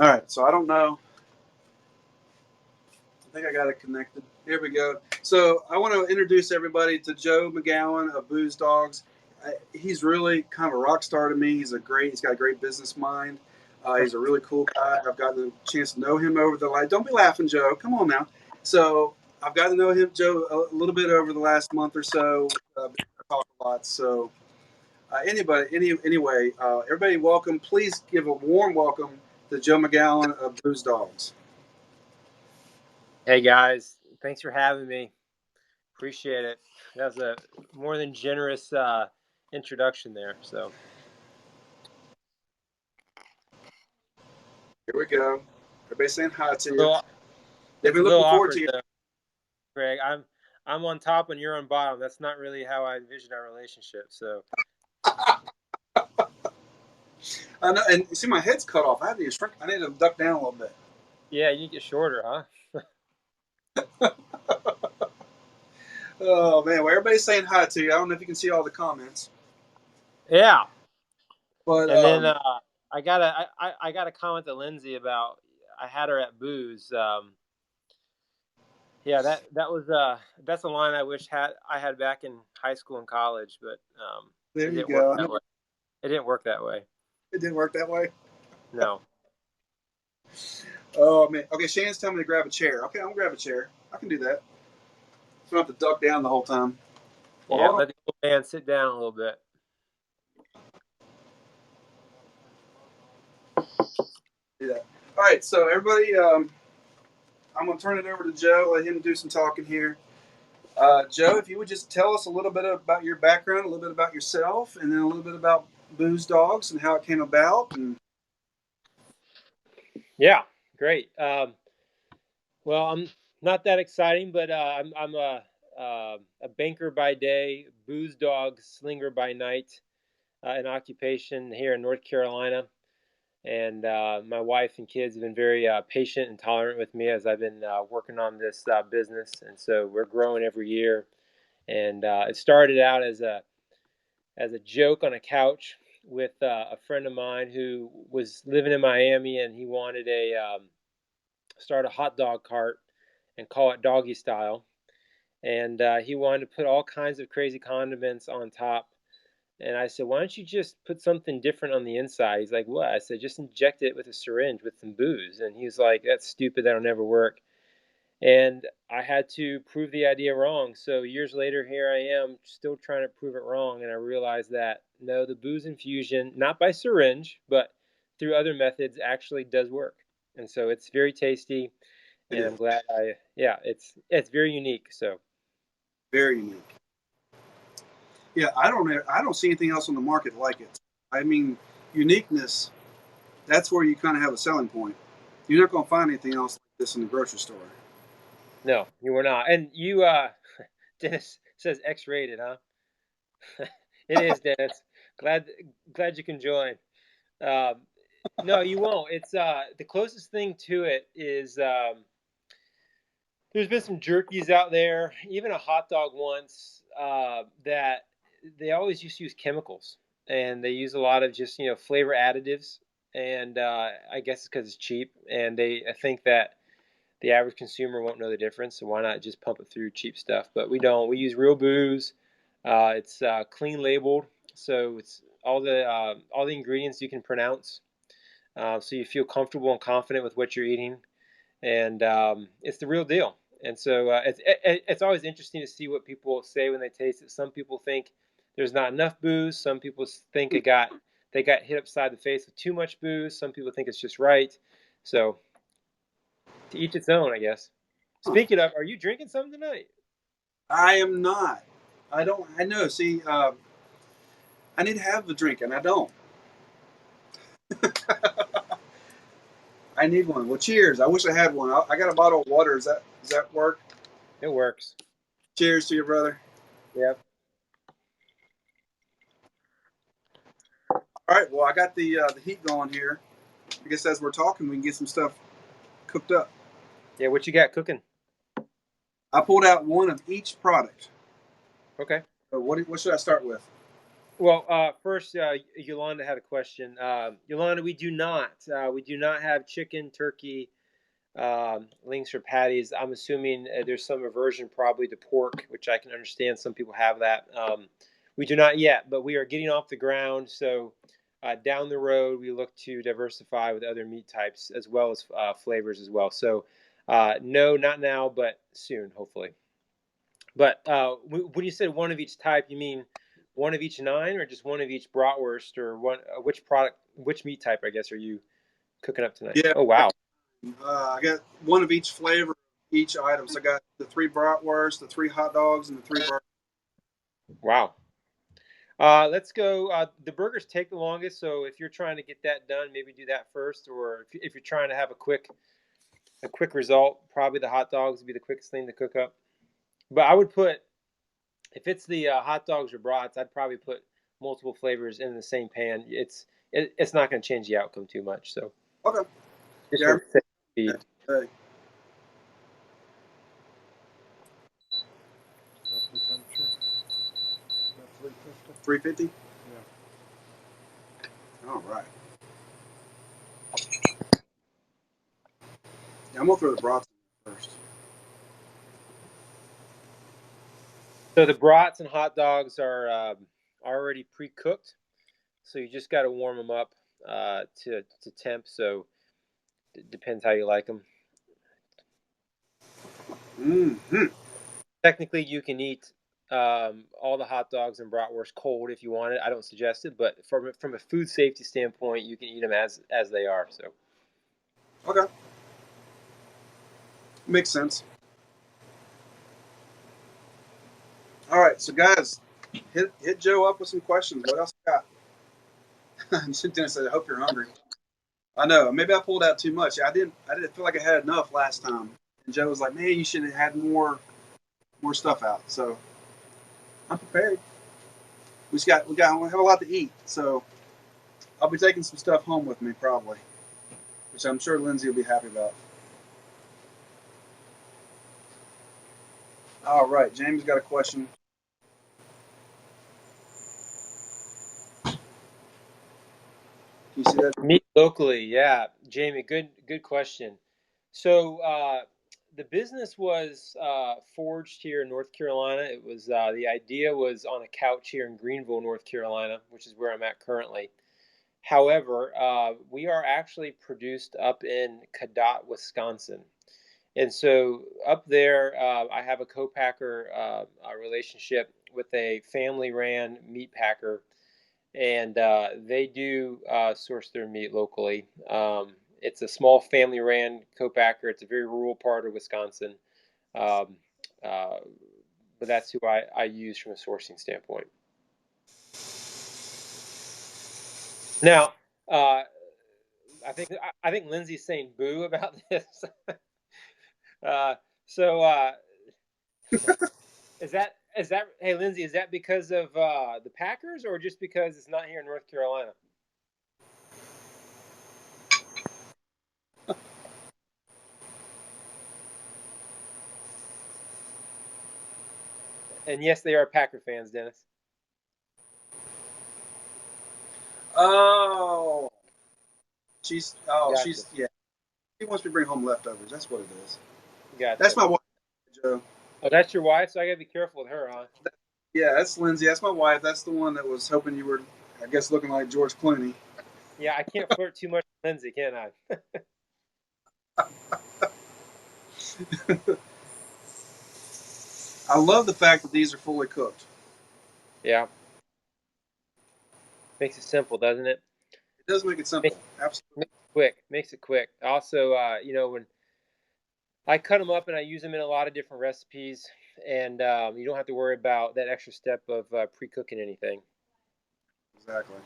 All right, so I don't know. I think I got it connected. Here we go. So I want to introduce everybody to Joe Mcgowan of Booze Dogs. He's really kind of a rock star to me. He's got a great business mind. He's a really cool guy. I've gotten a chance to know him over the last. Don't be laughing, Joe. Come on now. So I've gotten to know him, Joe, a little bit over the last month or so. Talk a lot. So anyway, everybody, welcome. Please give a warm welcome to Joe McGowan of Booze Dogs. Hey guys, thanks for having me. Appreciate it. That was a more than generous introduction there. So Here we go. Everybody saying hi to a you. little, They've it's a been little looking forward awkward to you. though, Greg. I'm on top and you're on bottom. That's not really how I envision our relationship. So I know, and you see, my head's cut off. I had to shrink. I need to duck down a little bit. yeah, you get shorter, huh? Oh man, well everybody's saying hi to you. I don't know if you can see all the comments, Yeah. but And then I got a comment to Lindsay about I had her at booze. Yeah, that's a line I wish I had back in high school and college, but there it you didn't work go. that way. It didn't work that way. It didn't work that way. No. Oh man. Okay, Shannon's telling me to grab a chair. Okay, I'm gonna grab a chair. I can do that. So I don't have to duck down the whole time. Well, Yeah, hold on. let the old man sit down a little bit. Do that. All right, so everybody, I'm gonna turn it over to Joe. Let him do some talking here. Joe, if you would just tell us a little bit about your background, a little bit about yourself, and then a little bit about Booze Dogs and how it came about. And Yeah, great. Well, I'm not that exciting, but I'm a banker by day, booze dog slinger by night, an occupation here in North Carolina. And my wife and kids have been very patient and tolerant with me as I've been working on this business, and so we're growing every year. And it started out as a joke on a couch with a friend of mine who was living in Miami, and he wanted a start a hot dog cart and call it doggy style. And he wanted to put all kinds of crazy condiments on top. And I said, why don't you just put something different on the inside? He's like, what? I said, just inject it with a syringe with some booze. And he was like, that's stupid. That'll never work. And I had to prove the idea wrong. So years later, here I am still trying to prove it wrong. And I realized that no, the booze infusion, not by syringe, but through other methods, actually does work. And so it's very tasty. it And is I'm glad yeah, it's very unique. So very unique. Yeah, I don't see anything else on the market like it. I mean, uniqueness. That's where you kind of have a selling point. You're not going to find anything else like this in the grocery store. no, you were not. And you, Dennis says X-rated, huh? It is, Dennis. Glad, glad you can join. Um, no, you won't. It's the closest thing to it is there's been some jerkies out there, even a hot dog once that they always used to use chemicals, and they use a lot of just flavor additives, and I guess it's because it's cheap, and I think that the average consumer won't know the difference, so why not just pump it through cheap stuff? But we don't. We use real booze. It's clean labeled, so it's all the ingredients you can pronounce, so you feel comfortable and confident with what you're eating, and it's the real deal. And so it's always interesting to see what people say when they taste it. Some people think there's not enough booze. Some people think they got hit upside the face with too much booze. Some people think it's just right. So to each its own, I guess. Huh. Speaking of, are you drinking something tonight? I am not. I don't. I know. See, I need to have the drink, and I don't. I need one. Well, cheers. I wish I had one. I got a bottle of water. Does that work? It works. Cheers to your brother. Yep. All right. Well, I got the heat going here. I guess as we're talking, we can get some stuff cooked up. Yeah. What you got cooking? I pulled out one of each product. Okay. So what should I start with? Well, first, Yolanda had a question. Yolanda, we do not have chicken, turkey, links or patties. I'm assuming there's some aversion probably to pork, which I can understand. Some people have that. We do not yet, but we are getting off the ground. So down the road, we look to diversify with other meat types as well as flavors as well. So no, not now, but soon, hopefully. But when you said one of each type, you mean one of each nine, or just one of each bratwurst, or one which product, which meat type, I guess, are you cooking up tonight? Yeah, Oh wow, I got one of each flavor, each item. So I got the 3 bratwurst, the 3 hot dogs, and the 3 burgers. wow. Let's go. The burgers take the longest, so if you're trying to get that done, maybe do that first. Or if you're trying to have a quick result, probably the hot dogs would be the quickest thing to cook up. But I would put, if it's the hot dogs or brats, I'd probably put multiple flavors in the same pan. It's not going to change the outcome too much. So Okay. just Yeah, I for remember speed. that today. What's the temperature? About 350? 350. Yeah. All right. Yeah, I'm gonna throw the brats in first. So the brats and hot dogs are already pre-cooked, so you just got to warm them up to temp. So it depends how you like them. Mm-hmm. Technically, you can eat all the hot dogs and bratwurst cold if you want it. I don't suggest it, but from a food safety standpoint, you can eat them as they are. So Okay. Makes sense. All right, so guys, hit Joe up with some questions. What else you got? Dennis said, "I hope you're hungry." I know. Maybe I pulled out too much. I didn't feel like I had enough last time. And Joe was like, "Man, you should have had more stuff out." So I'm prepared. We have a lot to eat. So I'll be taking some stuff home with me probably, which I'm sure Lindsay will be happy about. All right, James got a question. Can you see that? meat locally, yeah, Jamie, good question. So the business was forged here in North Carolina. It was the idea was on a couch here in Greenville, North Carolina, which is where I'm at currently. However, we are actually produced up in Cadott, Wisconsin. And so up there, I have a co-packer relationship with a family-ran meat packer, and they do source their meat locally. It's a small family-ran co-packer. It's a very rural part of Wisconsin, um, uh, but that's who I use from a sourcing standpoint. Now, uh, I think Lindsay's saying boo about this. uh, so is that hey Lindsay, is that because of the Packers or just because it's not here in North Carolina? And yes, they are Packer fans, Dennis. Oh, Gotcha, she's yeah. She wants me to bring home leftovers. That's what it is. That's gotcha. my wife, Joe. Oh, that's your wife, so I gotta be careful with her, huh? Yeah, that's Lindsay. That's my wife. That's the one that was hoping you were, I guess, looking like George Clooney. Yeah, I can't flirt too much with Lindsay, can I? I love the fact that these are fully cooked. Yeah, makes it simple, doesn't it? It does make it Makes, simple. Absolutely. makes it quick. Makes it quick. Also, when I cut them up and I use them in a lot of different recipes, and you don't have to worry about that extra step of pre-cooking anything. Exactly.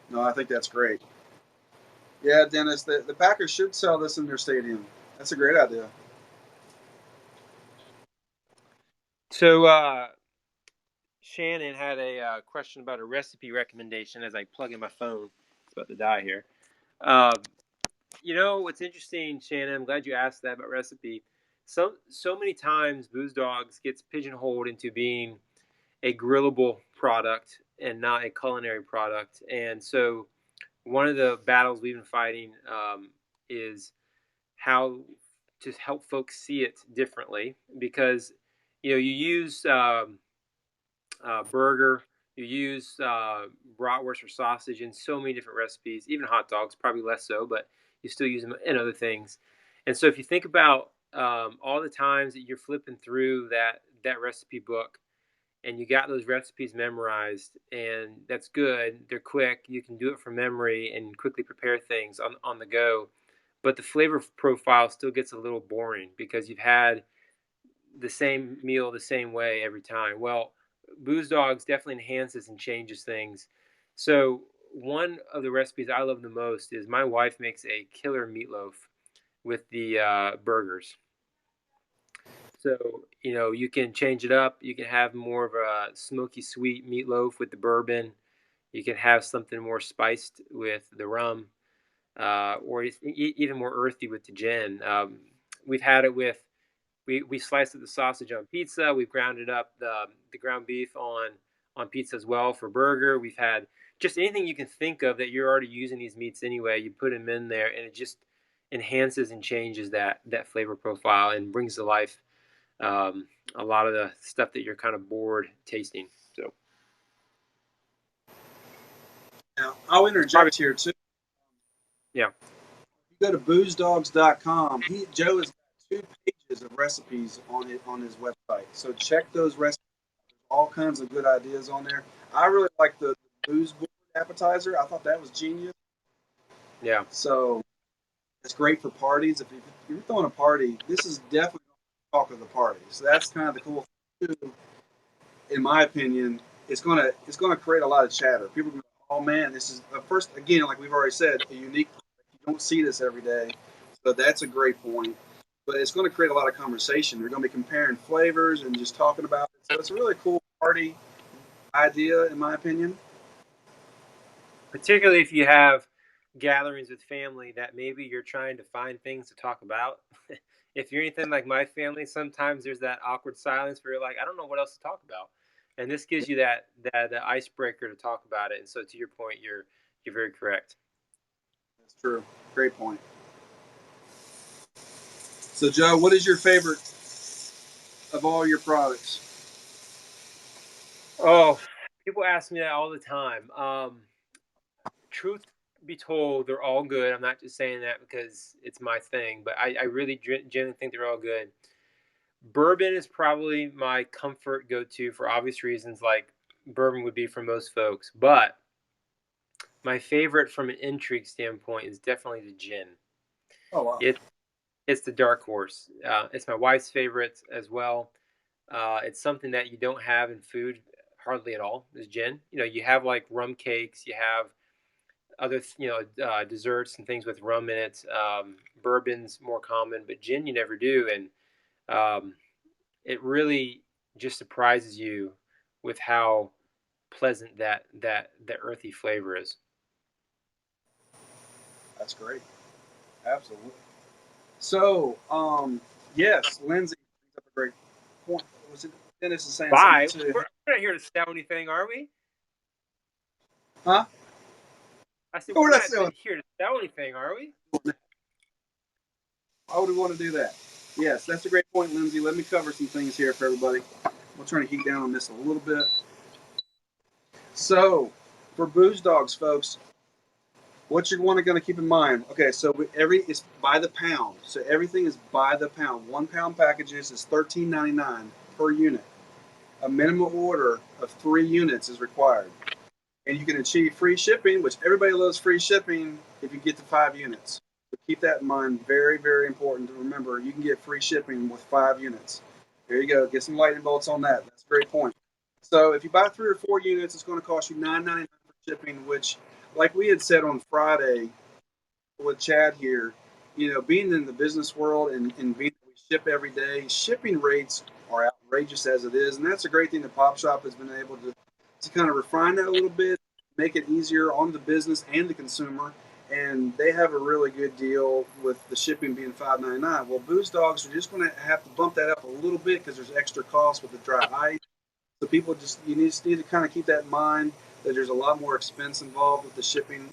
No, I think that's great. Yeah, Dennis, the Packers should sell this in their stadium. That's a great idea. So, Shannon had a question about a recipe recommendation as I plug in my phone. It's about to die here. Um, what's interesting, Shannon? I'm glad you asked that about recipe. So many times, Booze Dogs gets pigeonholed into being a grillable product, and not a culinary product. And so one of the battles we've been fighting is how to help folks see it differently, because you use burger, you use bratwurst or sausage in so many different recipes, even hot dogs, probably less so, but you still use them in other things. And so if you think about all the times that you're flipping through that recipe book and you got those recipes memorized, and that's good, they're quick, you can do it from memory and quickly prepare things on the go. But the flavor profile still gets a little boring because you've had the same meal the same way every time. Well, Booze Dogs definitely enhances and changes things. So one of the recipes I love the most is my wife makes a killer meatloaf with the burgers. So you can change it up. You can have more of a smoky sweet meatloaf with the bourbon. You can have something more spiced with the rum, or even more earthy with the gin. We've had it with we sliced up the sausage on pizza. We've grounded up the ground beef on pizza as well for burger. We've had just anything you can think of that you're already using these meats anyway. You put them in there, and it just enhances and changes that flavor profile and brings to life um, a lot of the stuff that you're kind of bored tasting. So Now, I'll probably interject here too. yeah. If you go to boozdogs.com, Joe has got 2 pages of recipes on his website. So check those recipes. All kinds of good ideas on there. I really like the booze board appetizer. I thought that was genius. Yeah. So it's great for parties. If you're throwing a party, this is definitely talk of the party. So that's kind of the cool thing too. In my opinion, it's gonna create a lot of chatter. People go, oh man, this is first again, like we've already said, a unique product. You don't see this every day, so that's a great point. But it's going to create a lot of conversation. They're going to be comparing flavors and just talking about it. So it's a really cool party idea, in my opinion. Particularly if you have gatherings with family that maybe you're trying to find things to talk about. If you're anything like my family, sometimes there's that awkward silence where you're like, I don't know what else to talk about, and this gives you that icebreaker to talk about it. And so, to your point, you're very correct. That's true. Great point. So, Joe, what is your favorite of all your products? Oh, people ask me that all the time. Truth be told, they're all good. I'm not just saying that because it's my thing, but I really genuinely think they're all good. Bourbon is probably my comfort go-to for obvious reasons, like bourbon would be for most folks. But my favorite from an intrigue standpoint is definitely the gin. Oh, wow. It it's the dark horse. It's my wife's favorite as well. It's something that you don't have in food hardly at all. Is gin. You have like rum cakes. You have other desserts and things with rum in it. Bourbon's more common, but gin you never do. And it really just surprises you with how pleasant that earthy flavor is. That's great. Absolutely. So, yes, Lindsay brings up a great point. Was it Dennis is saying something Bye. too? We're not here to sell anything, are we? Huh? I said We're we're not not selling. here to sell anything, are we? Why would we want to do that? Yes, that's a great point, Lindsay. Let me cover some things here for everybody. We'll turn the heat down on this a little bit. So, for booze dogs, folks, what you're going to keep in mind. Okay, so it's by the pound. So everything is by the pound. 1 pound packages is $13.99 per unit. A minimum order of 3 units is required, and you can achieve free shipping, which everybody loves free shipping if you get to 5 units. So keep that in mind. Very, very important to remember. You can get free shipping with 5 units. There you go. Get some lightning bolts on that. That's a great point. So if you buy 3 or 4 units, it's going to cost you $9.99 for shipping, which, like we had said on Friday with Chad here, being in the business world and being that we ship every day, shipping rates are outrageous as it is, and that's a great thing. The Pop Shop has been able to kind of refine that a little bit, make it easier on the business and the consumer. And they have a really good deal with the shipping being $5.99. Well, Booze Dogs are just going to have to bump that up a little bit because there's extra costs with the dry ice. So people just need to kind of keep that in mind that there's a lot more expense involved with the shipping.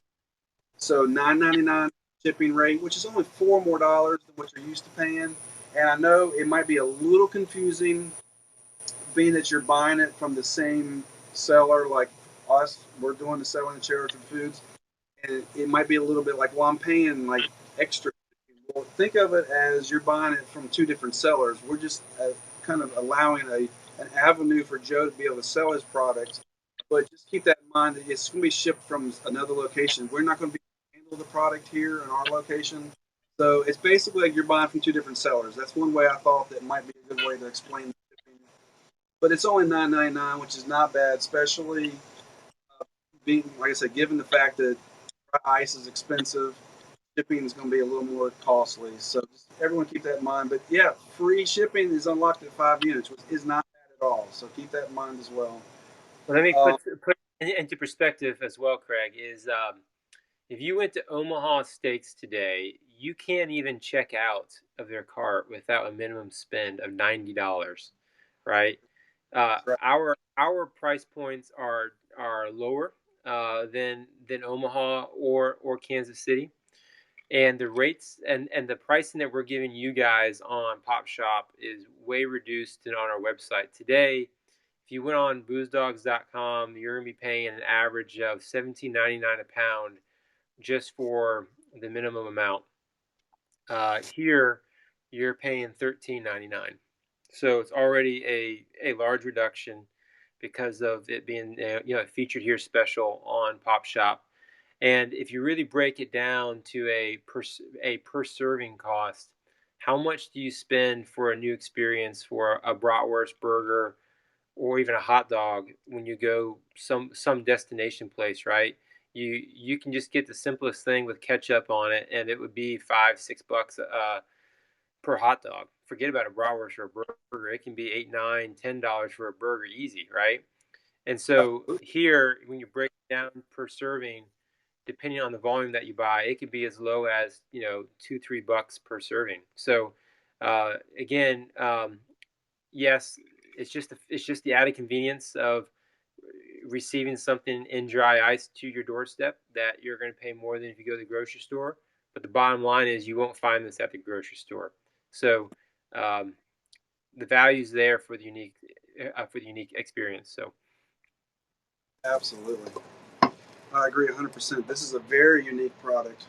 So $9.99 shipping rate, which is only $4 more than what you're used to paying. And I know it might be a little confusing, being that you're buying it from the same seller like us. We're doing the selling of Charity Foods, and it might be a little bit like, well, I'm paying like extra. Well, think of it as you're buying it from two different sellers. We're just kind of allowing an avenue for Joe to be able to sell his products. But just keep that in mind that it's going to be shipped from another location. We're not going to be able to handle the product here in our location. So it's basically like you're buying from two different sellers. That's one way I thought that might be a good way to explain the shipping. But it's only $9.99, which is not bad, especially being, like I said, given the fact that ice is expensive, shipping is going to be a little more costly. So just everyone keep that in mind. But yeah, free shipping is unlocked at 5 units, which is not bad at all. So keep that in mind as well. Well, let me put into perspective as well, Craig, is if you went to Omaha Steaks today, you can't even check out of their cart without a minimum spend of $90, right? Right. Our price points are lower than Omaha or Kansas City, and the rates and the pricing that we're giving you guys on Pop Shop is way reduced than on our website today. If you went on boozdogs.com, you're gonna be paying an average of $17.99 a pound just for the minimum amount. Here, you're paying $13.99, so it's already a large reduction because of it being featured here special on Pop Shop. And if you really break it down to a per serving cost, how much do you spend for a new experience for a bratwurst burger or even a hot dog when you go some destination place, right? You can just get the simplest thing with ketchup on it, and it would be $5-6 per hot dog. Forget about a bratwurst or a burger; it can be $8, $9, $10 for a burger, easy, right? And so here, when you break it down per serving, depending on the volume that you buy, it could be as low as $2-3 per serving. So again, yes, it's just the added convenience of receiving something in dry ice to your doorstep that you're going to pay more than if you go to the grocery store. But the bottom line is you won't find this at the grocery store. So the value is there for the unique experience. So Absolutely. I agree 100%. This is a very unique product.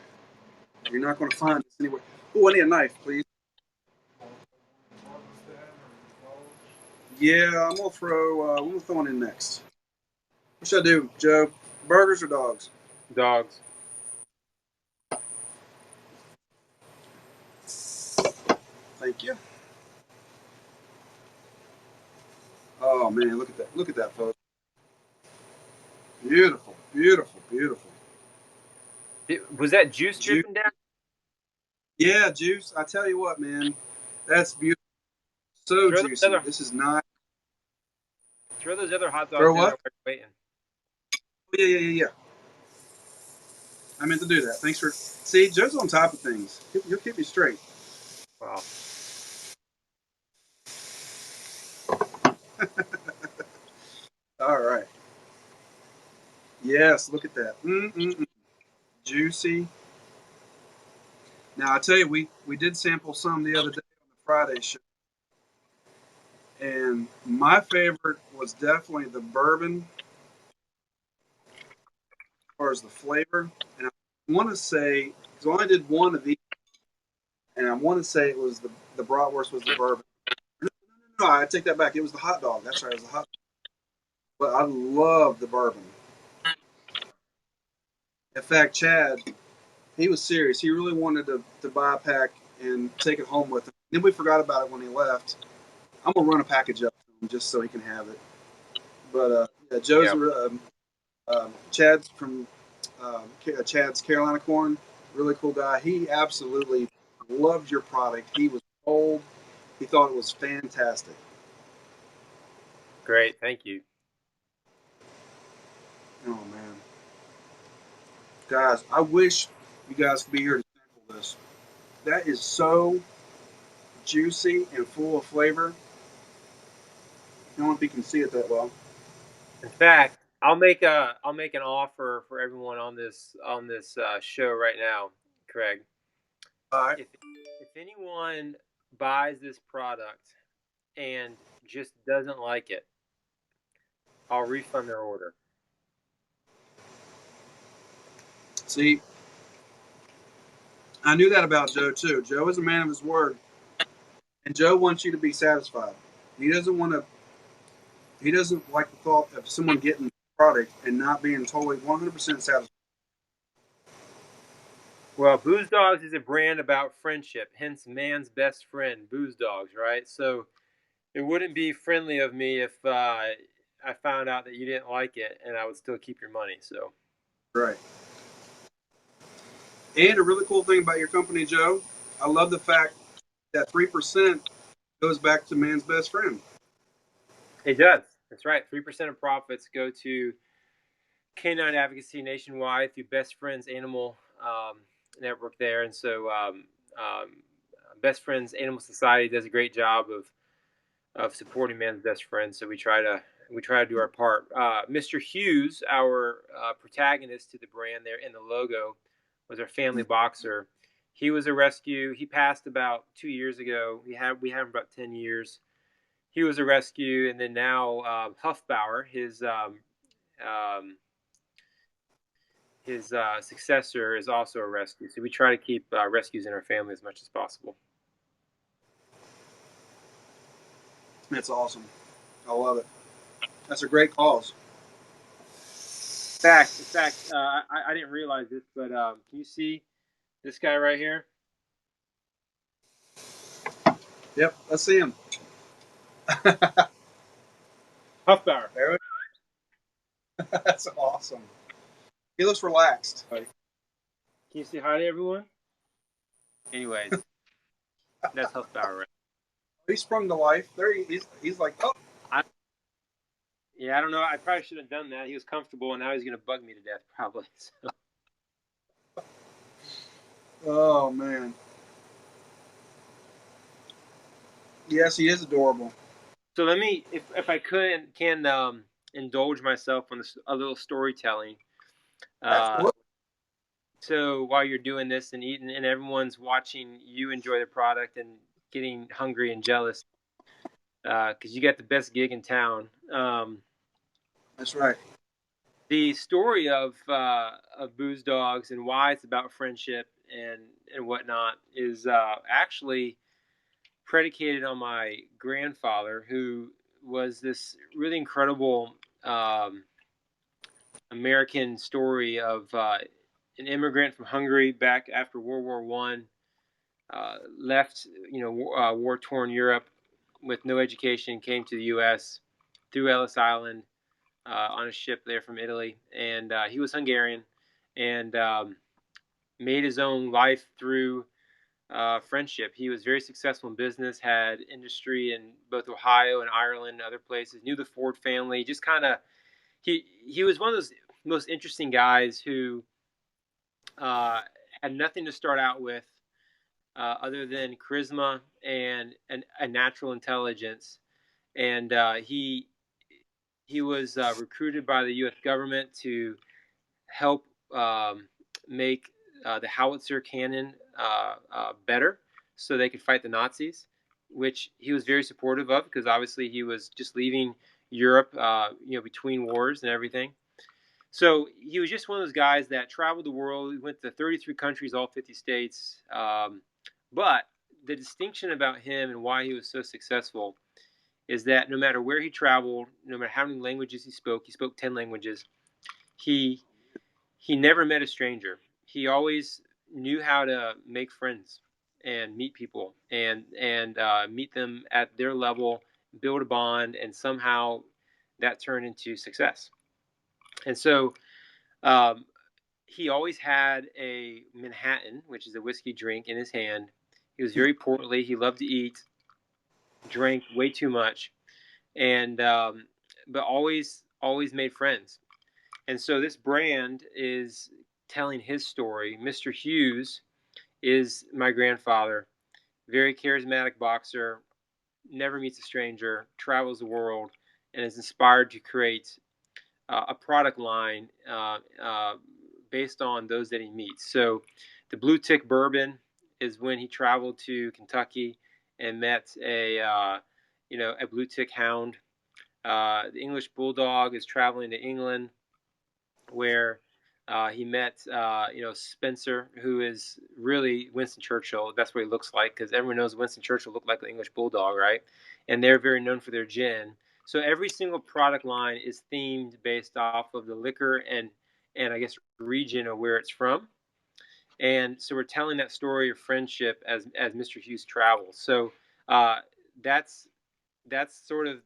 You're not going to find this anywhere. Oh, I need a knife, please. Yeah, I'm gonna throw one in next. What should I do, Joe? Burgers or dogs? dogs. Thank you. Oh man, look at that! Look at that, folks. Beautiful, beautiful, beautiful. Was that juice Juice. dripping down? Yeah, juice. I tell you what, man, that's beautiful. So Throw those juicy. other This is not. throw those other hot Throw dogs in there what? while you're waiting. Yeah, yeah, yeah, yeah. I meant to do that. Thanks for. See, Joe's on top of things. He'll keep me straight. Wow. All right. Yes, look at that. Mm-mm-mm. Juicy. Now I tell you, we did sample some the other day on the Friday show, and my favorite was definitely the bourbon as far as the flavor. And I want to say, because I only did one of these, and I want to say it was the bratwurst was the bourbon. No, no, no, I take that back. It was the hot dog. That's right, it was the hot dog. But I love the bourbon. In fact, Chad, he was serious. He really wanted to buy a pack and take it home with him. Then we forgot about it when he left. I'm gonna run a package up to him just so he can have it. But yeah, Joe's Yeah. Chad's from Chad's Carolina Corn, really cool guy. He absolutely loved your product. He was sold. He thought it was fantastic. Great. Thank you. Oh man, guys, I wish you guys could be here to sample this. That is so juicy and full of flavor. I don't know if you can see it that well. In fact, I'll make an offer for everyone on this show right now, Craig. All right. If anyone buys this product and just doesn't like it, I'll refund their order. See, I knew that about Joe too. Joe is a man of his word, and Joe wants you to be satisfied. He doesn't want to. He doesn't like the thought of someone getting the product and not being totally 100% satisfied. Well, Booze Dogs is a brand about friendship, hence man's best friend, Booze Dogs, right? So it wouldn't be friendly of me if I found out that you didn't like it, and I would still keep your money. So Right. And a really cool thing about your company, Joe, I love the fact that 3% goes back to man's best friend. it does. That's right. 3% of profits go to canine advocacy nationwide through Best Friends Animal Network there, and so Best Friends Animal Society does a great job of supporting man's best friend. So we try to do our part. Mr. Hughes, our protagonist to the brand there in the logo, was our family boxer. He was a rescue. He passed about 2 years ago. We had him about 10 years. He was a rescue, and then now Huffbauer, his successor, is also a rescue. So we try to keep rescues in our family as much as possible. That's awesome. I love it. That's a great cause. In fact, I didn't realize this, but can you see this guy right here? Yep, let's see him. Huffbauer. That's awesome. He looks relaxed. Can you say hi to everyone? Anyways, that's Huffbauer, right? He sprung to life. He's like, oh. Yeah, I don't know. I probably should have done that. He was comfortable, and now he's going to bug me to death, probably. So. Oh, man. Yes, he is adorable. So let me, if I can indulge myself on a little storytelling. So while you're doing this and eating, and everyone's watching you enjoy the product and getting hungry and jealous, because you got the best gig in town. That's right. The story of Booze Dogs and why it's about friendship and whatnot is actually predicated on my grandfather, who was this really incredible American story of an immigrant from Hungary back after World War One, left war torn Europe with no education, came to the U.S. through Ellis Island on a ship there from Italy, and he was Hungarian and made his own life through friendship. He was very successful in business, had industry in both Ohio and Ireland and other places, knew the Ford family, just kind of, he was one of those most interesting guys who had nothing to start out with other than charisma and a natural intelligence. And he was recruited by the U.S. government to help make the howitzer cannon better so they could fight the Nazis, which he was very supportive of because obviously he was just leaving Europe, between wars and everything. So he was just one of those guys that traveled the world. He went to 33 countries, all 50 states. But the distinction about him and why he was so successful is that no matter where he traveled, no matter how many languages he spoke 10 languages, he never met a stranger. He always knew how to make friends and meet people and meet them at their level, build a bond, and somehow that turned into success. And so he always had a Manhattan, which is a whiskey drink, in his hand. He was very portly. He loved to eat, drank way too much, and but always made friends. And so this brand is telling his story. Mr. Hughes is my grandfather, very charismatic boxer, never meets a stranger, travels the world, and is inspired to create a product line based on those that he meets. So the Blue Tick Bourbon is when he traveled to Kentucky and met a Blue Tick Hound. The English Bulldog is traveling to England, where he met Spencer, who is really Winston Churchill. That's what he looks like, because everyone knows Winston Churchill looked like the English Bulldog, right? And they're very known for their gin. So every single product line is themed based off of the liquor and I guess region of where it's from. And so we're telling that story of friendship as Mr. Hughes travels. So uh, that's sort of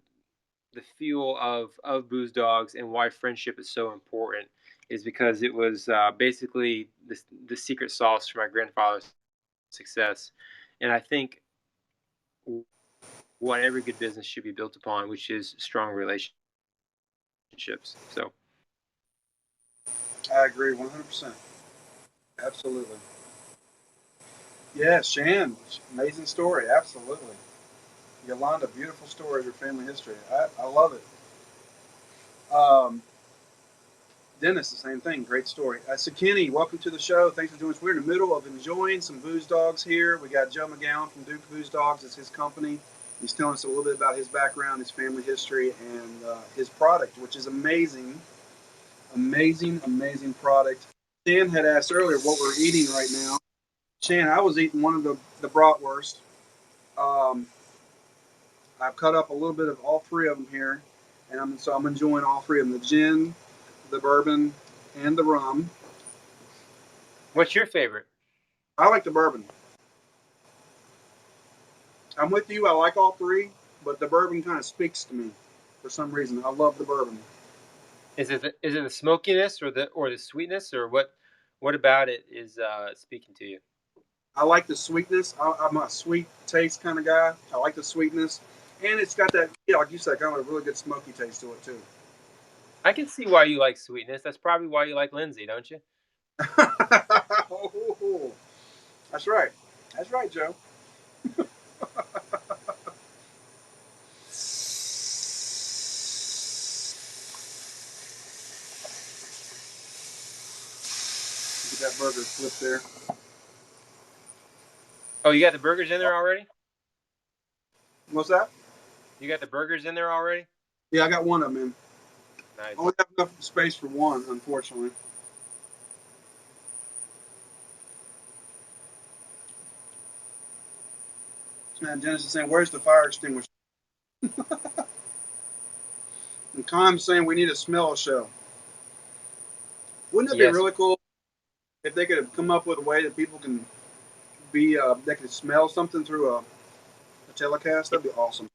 the feel of Booze Dogs, and why friendship is so important is because it was basically the secret sauce for my grandfather's success. And I think what every good business should be built upon, which is strong relationships. So I agree 100%. Absolutely. Yeah, Shan, amazing story. Absolutely. Yolanda, beautiful story of your family history. I love it. Dennis, the same thing. Great story. So, Kenny, welcome to the show. Thanks for joining us. We're in the middle of enjoying some Booze Dogs here. We got Joe Mcgowan from Duke Booze Dogs. It's his company. He's telling us a little bit about his background, his family history, and his product, which is amazing. Amazing, amazing product. Shan had asked earlier what we're eating right now. Shan, I was eating one of the bratwurst. Um, I've cut up a little bit of all three of them here, and I'm enjoying all three of them: the gin, the bourbon, and the rum. what's your favorite? I like the bourbon. I'm with you. I like all three, but the bourbon kind of speaks to me for some reason. I love the bourbon. Is it the smokiness or the sweetness, or what about it is speaking to you? I like the sweetness. I'm a sweet taste kind of guy. I like the sweetness, and it's got that, yeah, like you said, kind of a really good smoky taste to it too. I can see why you like sweetness. That's probably why you like Lindsay, don't you? Oh, that's right. That's right, Joe. Get that burger flipped there. Oh, you got the burgers in there already? What's that? You got the burgers in there already? Yeah, I got one of them in. I Nice. only have enough space for one, unfortunately. Man, Dennis is saying, "Where's the fire extinguisher?" And Con's saying we need a smell show. Wouldn't that be Yes, really cool if they could come up with a way that people can they could smell something through a telecast? it, That'd be awesome.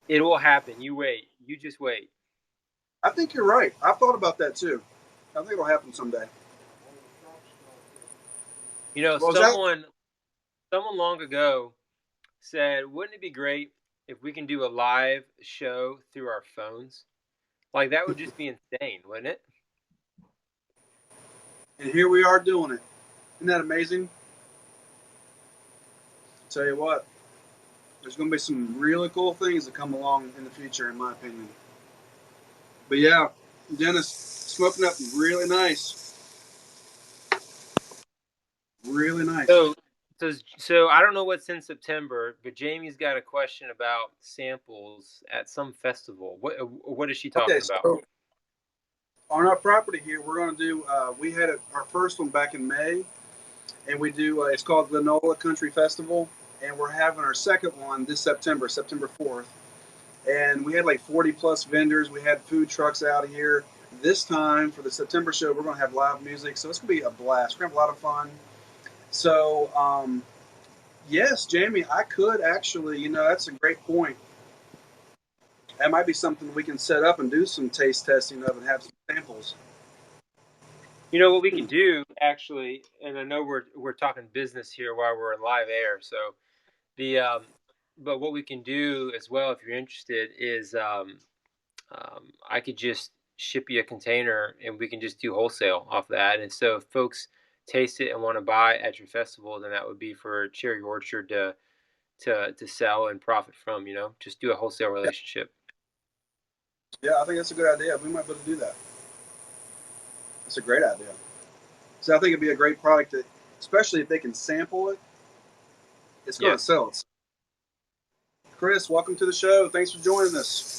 it will happen. You wait. You just wait. I think you're right. I've thought about that too. I think it'll happen someday. You know, What was that? someone long ago said, "Wouldn't it be great if we can do a live show through our phones? Like that would just be insane, wouldn't it?" And here we are doing it. Isn't that amazing? I'll tell you what, there's going to be some really cool things that come along in the future, in my opinion. But yeah, Dennis, smoking up really nice. Really nice. So, so I don't know what's in September, but Jamie's got a question about samples at some festival. What is she Okay, talking about? so on our property here, we're going to do, we had our first one back in May, and we do, it's called the Nola Country Festival, and we're having our second one this September, September 4th. And we had like 40 plus vendors. We had food trucks out of here. This time for the September show, we're going to have live music, so it's going to be a blast. We're going to have a lot of fun. So, yes, Jamie, I could actually, that's a great point. That might be something we can set up and do some taste testing of and have some samples. You know what we could do actually, and I know we're talking business here while we're in live air. So the but what we can do as well, if you're interested, is I could just ship you a container, and we can just do wholesale off that. And so if folks taste it and want to buy at your festival, then that would be for Cherry Orchard to sell and profit from. You know, just do a wholesale relationship. Yeah, I think that's a good idea. We might be able to do that. That's a great idea. So I think it'd be a great product, that, especially if they can sample it, it's going Yeah. to sell it. Chris, welcome to the show. Thanks for joining us.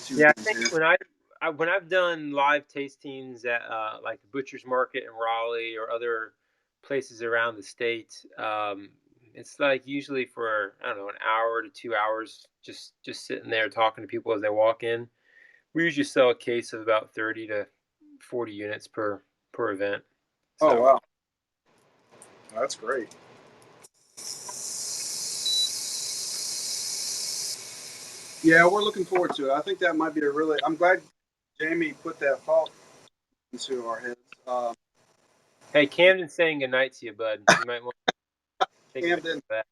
Yeah, I think when I've done live tastings at like the Butcher's Market in Raleigh or other places around the state, it's like usually for, I don't know, an hour to 2 hours, just sitting there talking to people as they walk in. We usually sell a case of about 30 to 40 units per event. Oh, So wow. That's great. Yeah, we're looking forward to it. I think that might be I'm glad Jamie put that thought into our heads. hey, Camden's saying goodnight to you, bud. You might want to take advantage Camden, of that.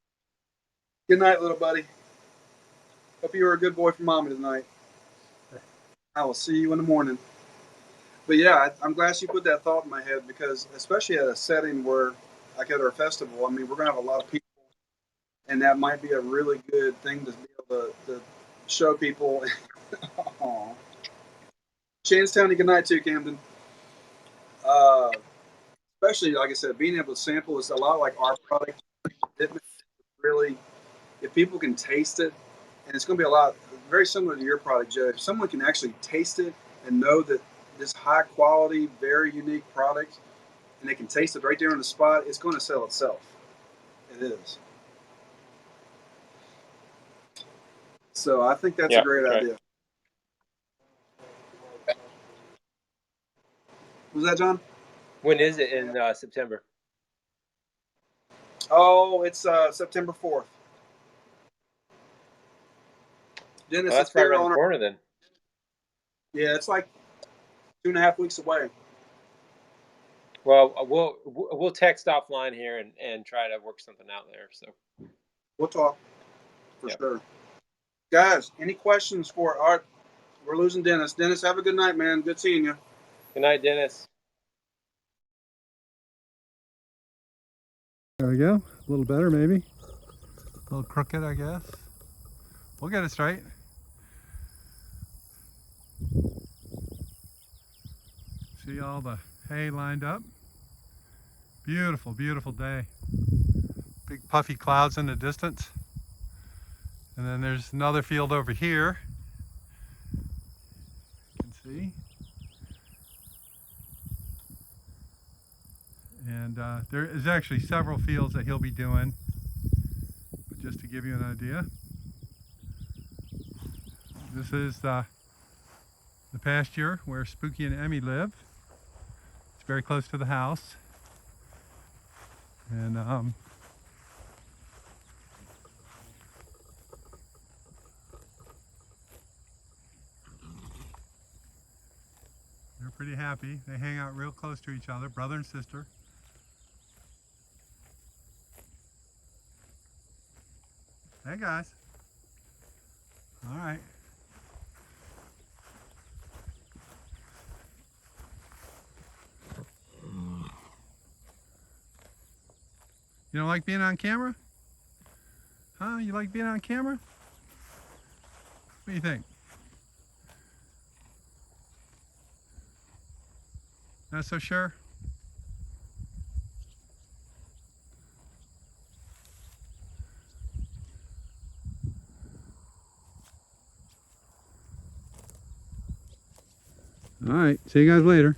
good night, little buddy. Hope you were a good boy for mommy tonight. I will see you in the morning. But yeah, I'm glad she put that thought in my head, because especially at a setting where, like at our festival, I mean, we're gonna have a lot of people, and that might be a really good thing to be able to show people. Aw. Shanstown, good night too, Camden. Uh, Especially, like I said, being able to sample is a lot like our product. It really, if people can taste it, and it's going to be a lot very similar to your product, Joe. If someone can actually taste it and know that this high quality, very unique product, and they can taste it right there on the spot, it's going to sell itself. It is. So I think that's a Yeah, great that's right. idea. Was that John? When is it in September? Oh, it's September 4th. Dennis, Well, it's that's right here around the on our. corner then. Yeah, it's like 2.5 weeks away. Well, we'll text offline here and try to work something out there. So We'll talk for yeah. sure. Guys, any questions for Art? We're losing Dennis. Dennis, have a good night, man. Good seeing you. Good night, Dennis. There we go. A little better, maybe. A little crooked, I guess. We'll get it straight. See all the hay lined up. Beautiful, beautiful day. Big puffy clouds in the distance. And then there's another field over here. You can see. And there is actually several fields that he'll be doing. But just to give you an idea. This is the pasture where Spooky and Emmy live. It's very close to the house. And they're pretty happy. They hang out real close to each other, brother and sister. Hey guys. All right. You don't like being on camera? Huh? You like being on camera? What do you think? Not so sure? All right. See you guys later.